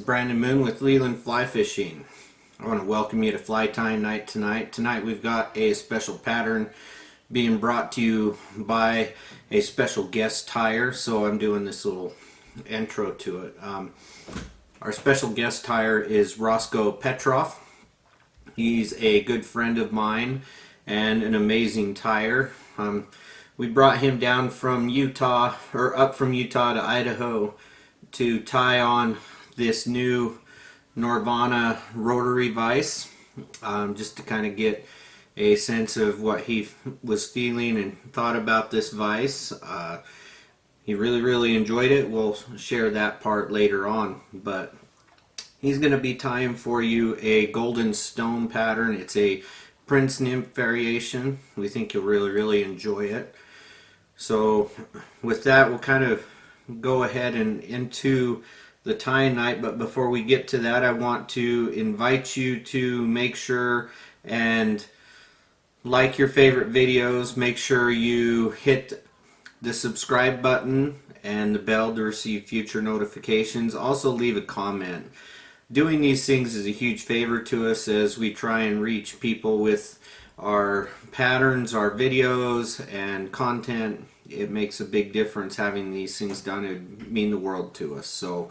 Brandon Moon with Leland Fly Fishing. I want to welcome you to Fly Tying Night tonight. Tonight we've got a special pattern being brought to you by a special guest tyer, so I'm doing this little intro to it. Our special guest tyer is Roscoe Petrov. He's a good friend of mine and an amazing tyer. We brought him down from Utah, or up from Utah to Idaho, to tie on this new Norvana rotary vise, just to kind of get a sense of what he was feeling and thought about this vise. He really enjoyed it. We'll share that part later on, but he's going to be tying for you a Golden Stone pattern. It's a Prince Nymph variation. We think you'll really enjoy it. So with that, we'll kind of go ahead and into the tying night, but before we get to that, I want to invite you to make sure and like your favorite videos. Make sure you hit the subscribe button and the bell to receive future notifications. Also leave a comment. Doing these things is a huge favor to us as we try and reach people with our patterns, our videos, and content. It makes a big difference having these things done. It would mean the world to us. So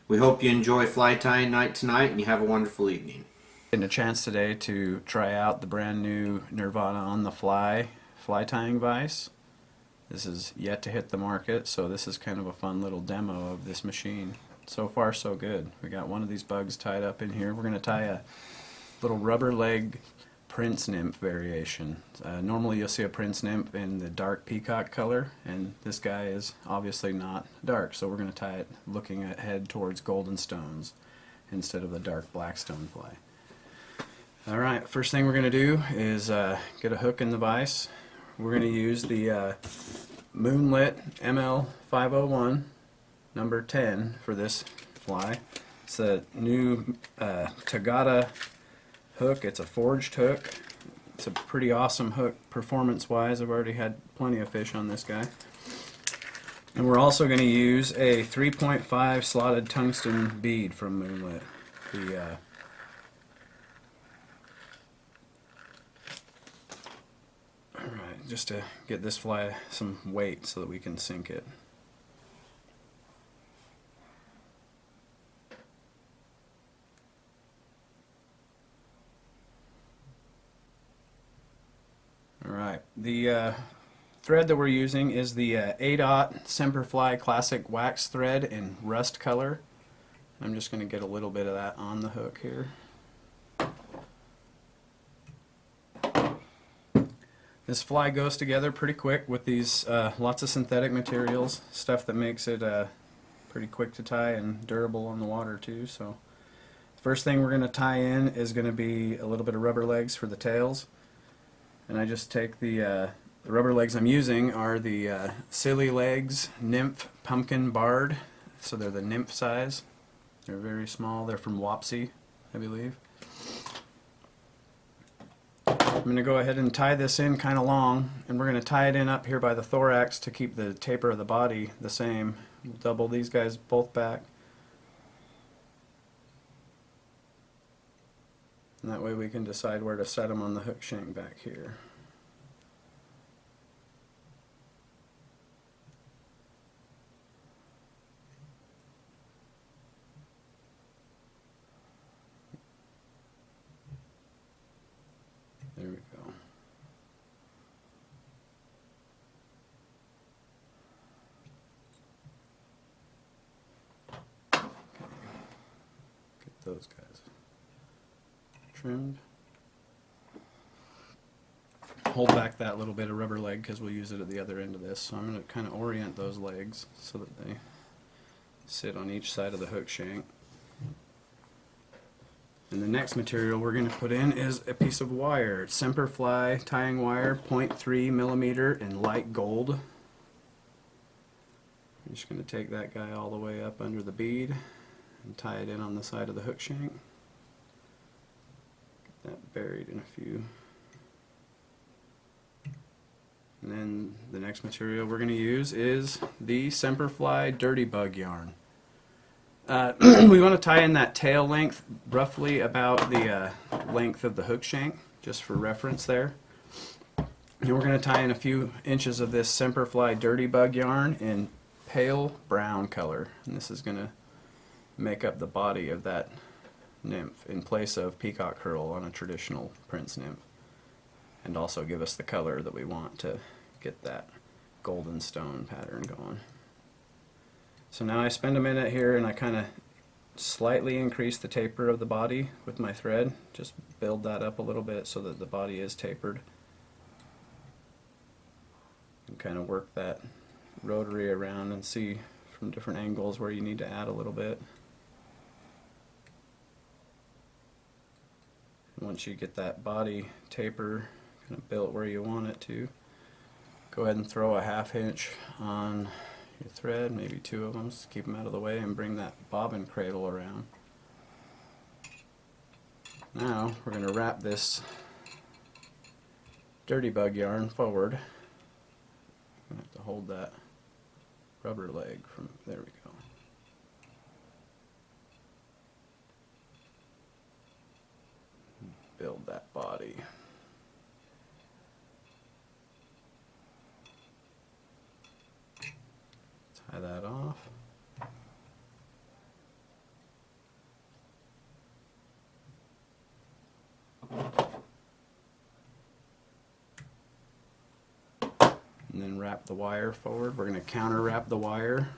we hope you enjoy Fly Tying Night tonight and you have a wonderful evening. Getting a chance today to try out the brand new Nirvana on the fly tying vise. This is yet to hit the market, so this is kind of a fun little demo of this machine. So far so good. We got one of these bugs tied up in here. We're going to tie a little rubber leg Prince Nymph variation. Normally you'll see a Prince Nymph in the dark peacock color, and this guy is obviously not dark, so we're going to tie it looking ahead towards golden stones instead of the dark black stonefly. Alright, first thing we're going to do is get a hook in the vise. We're going to use the Moonlit ML501 number 10 for this fly. It's a new Tagata hook. It's a forged hook. It's a pretty awesome hook performance wise. I've already had plenty of fish on this guy. And we're also going to use a 3.5 slotted tungsten bead from Moonlit. Alright, just to get this fly some weight so that we can sink it. Alright, the thread that we're using is the A-Dot Semperfli Classic Wax thread in rust color. I'm just going to get a little bit of that on the hook here. This fly goes together pretty quick with these lots of synthetic materials, stuff that makes it pretty quick to tie and durable on the water too. So the first thing we're going to tie in is going to be a little bit of rubber legs for the tails. And I just take the rubber legs I'm using are the Silly Legs Nymph Pumpkin Barred. So they're the nymph size. They're very small. They're from Wapsi, I believe. I'm going to go ahead and tie this in kind of long, and we're going to tie it in up here by the thorax to keep the taper of the body the same. We'll double these guys both back. And that way we can decide where to set them on the hook shank back here. There we go. Okay. Get those guys trimmed. Hold back that little bit of rubber leg because we'll use it at the other end of this. So I'm going to kind of orient those legs so that they sit on each side of the hook shank. And the next material we're going to put in is a piece of wire. It's Semperfli tying wire, 0.3 millimeter in light gold. I'm just going to take that guy all the way up under the bead and tie it in on the side of the hook shank. Get that buried in a few. And then the next material we're going to use is the Semperfli Dirty Bug yarn. We want to tie in that tail length roughly about the length of the hook shank, just for reference there. And we're going to tie in a few inches of this Semperfli Dirty Bug yarn in pale brown color. And this is going to make up the body of that nymph in place of peacock curl on a traditional Prince Nymph. And also give us the color that we want to get that golden stone pattern going. So now I spend a minute here and I kind of slightly increase the taper of the body with my thread. Just build that up a little bit so that the body is tapered. And kind of work that rotary around and see from different angles where you need to add a little bit. Once you get that body taper kind of built where you want it to, go ahead and throw a 1/2 inch on your thread, maybe 2 of them, just keep them out of the way, and bring that bobbin cradle around. Now we're going to wrap this Dirty Bug yarn forward. I'm going to have to hold that rubber leg from, there we go. Build that body. Tie that off. And then wrap the wire forward. We're going to counter wrap the wire.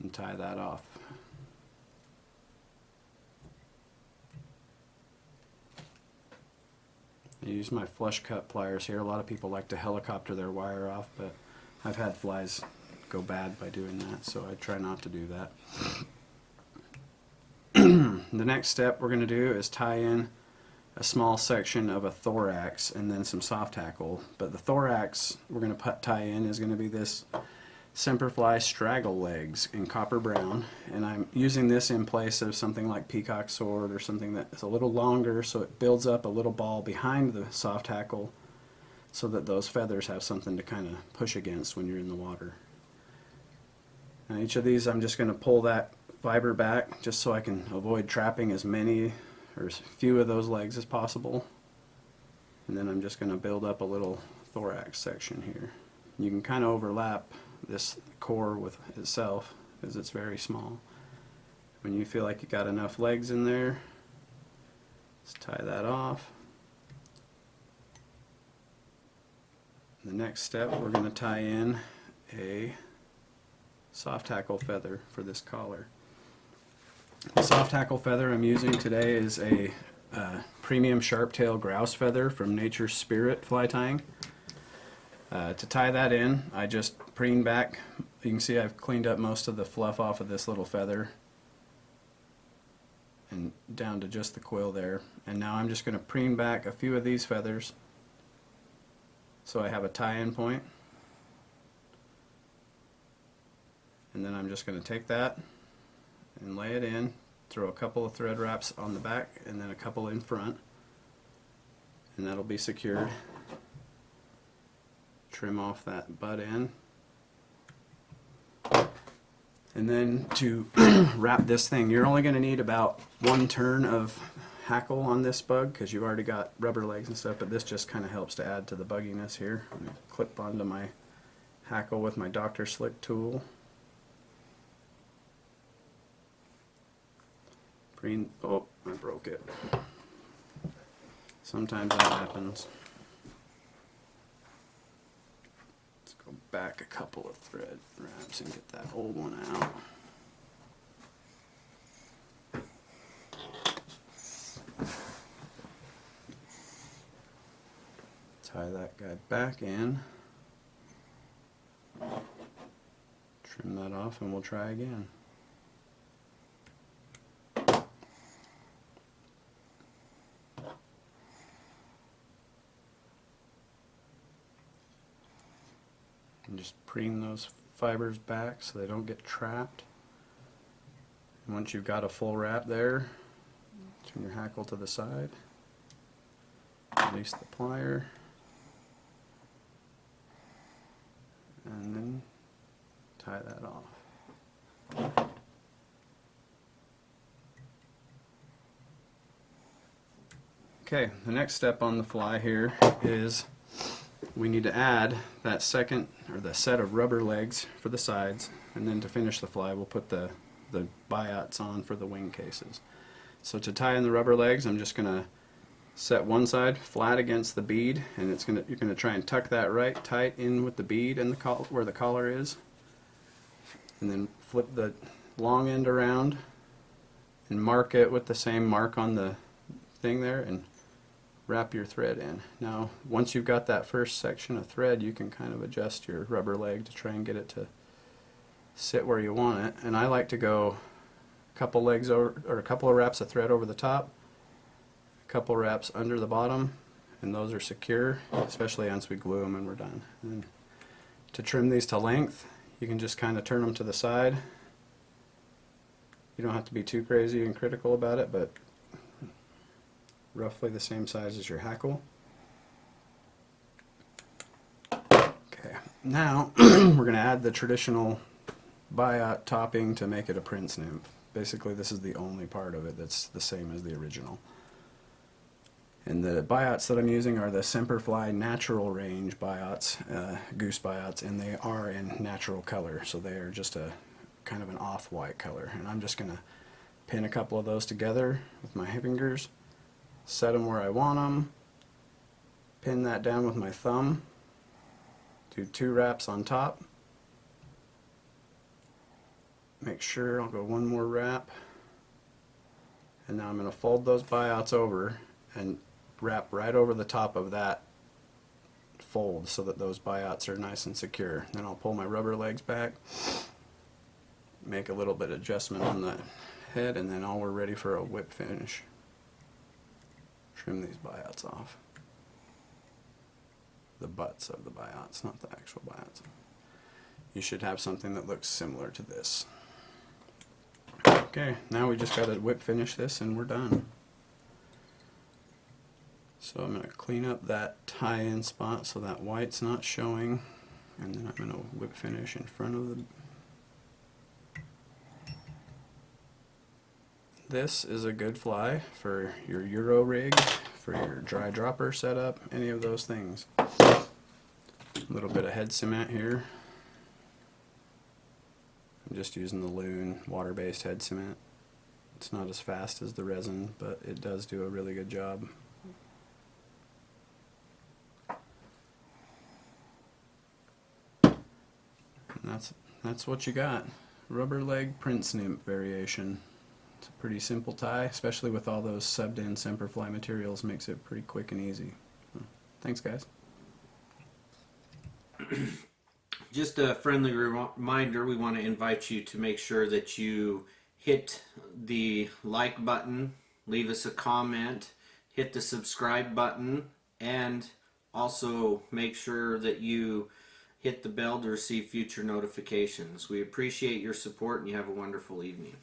And tie that off. I use my flush cut pliers here. A lot of people like to helicopter their wire off, but I've had flies go bad by doing that, so I try not to do that. The next step we're going to do is tie in a small section of a thorax and then some soft tackle. But the thorax we're going to tie in is going to be this Semperfli straggle legs in copper brown, and I'm using this in place of something like peacock sword or something that is a little longer, so it builds up a little ball behind the soft tackle so that those feathers have something to kind of push against when you're in the water. Now each of these I'm just going to pull that fiber back just so I can avoid trapping as many or as few of those legs as possible, and then I'm just going to build up a little thorax section here. You can kind of overlap this core with itself because it's very small. When you feel like you got enough legs in there, let's tie that off. The next step, we're going to tie in a soft tackle feather for this collar. The soft tackle feather I'm using today is a premium sharp-tail grouse feather from Nature's Spirit fly tying. To tie that in, I just preen back. You can see I've cleaned up most of the fluff off of this little feather and down to just the quill there. And now I'm just going to preen back a few of these feathers so I have a tie-in point. And then I'm just going to take that and lay it in, throw a couple of thread wraps on the back and then a couple in front, and that'll be secured. Trim off that butt end. And then to wrap this thing, you're only going to need about 1 turn of hackle on this bug because you've already got rubber legs and stuff, but this just kind of helps to add to the bugginess here. I'm going to clip onto my hackle with my Dr. Slick tool. Oh, I broke it. Sometimes that happens. Let's go back a couple of thread wraps and get that old one out. Tie that guy back in. Trim that off and we'll try again. And just preen those fibers back so they don't get trapped. And once you've got a full wrap there, turn your hackle to the side, release the plier, and then tie that off. Okay, the next step on the fly here is we need to add that second, or the set of rubber legs for the sides, and then to finish the fly we'll put the biots on for the wing cases. So to tie in the rubber legs, I'm just going to set one side flat against the bead, and you're going to try and tuck that right tight in with the bead and where the collar is, and then flip the long end around and mark it with the same mark on the thing there, and wrap your thread in. Now once you've got that first section of thread, you can kind of adjust your rubber leg to try and get it to sit where you want it, and I like to go a couple legs over, or a couple of wraps of thread over the top, a couple wraps under the bottom, and those are secure, especially once we glue them and we're done. And to trim these to length, you can just kind of turn them to the side. You don't have to be too crazy and critical about it, but roughly the same size as your hackle. Okay, now we're going to add the traditional Biot topping to make it a Prince Nymph. Basically this is the only part of it that's the same as the original. And the Biots that I'm using are the Semperfli Natural Range Biots, Goose Biots, and they are in natural color, so they are just a kind of an off-white color. And I'm just going to pin a couple of those together with my fingers, set them where I want them, pin that down with my thumb, do 2 wraps on top, make sure I'll go 1 more wrap, and now I'm going to fold those Biots over and wrap right over the top of that fold so that those Biots are nice and secure. Then I'll pull my rubber legs back, make a little bit of adjustment on the head, and then all we're ready for a whip finish. Trim these Biots off. The butts of the Biots, not the actual Biots. You should have something that looks similar to this. Okay, now we just got to whip finish this and we're done. So I'm going to clean up that tie-in spot so that white's not showing, and then I'm going to whip finish in front of the... This is a good fly for your Euro rig, for your dry dropper setup, any of those things. A little bit of head cement here. I'm just using the Loon water-based head cement. It's not as fast as the resin, but it does do a really good job. And that's what you got. Rubber leg Prince Nymph variation. It's a pretty simple tie, especially with all those subbed in Semperfli materials, makes it pretty quick and easy. Thanks guys. Just a friendly reminder, we want to invite you to make sure that you hit the like button, leave us a comment, hit the subscribe button, and also make sure that you hit the bell to receive future notifications. We appreciate your support and you have a wonderful evening.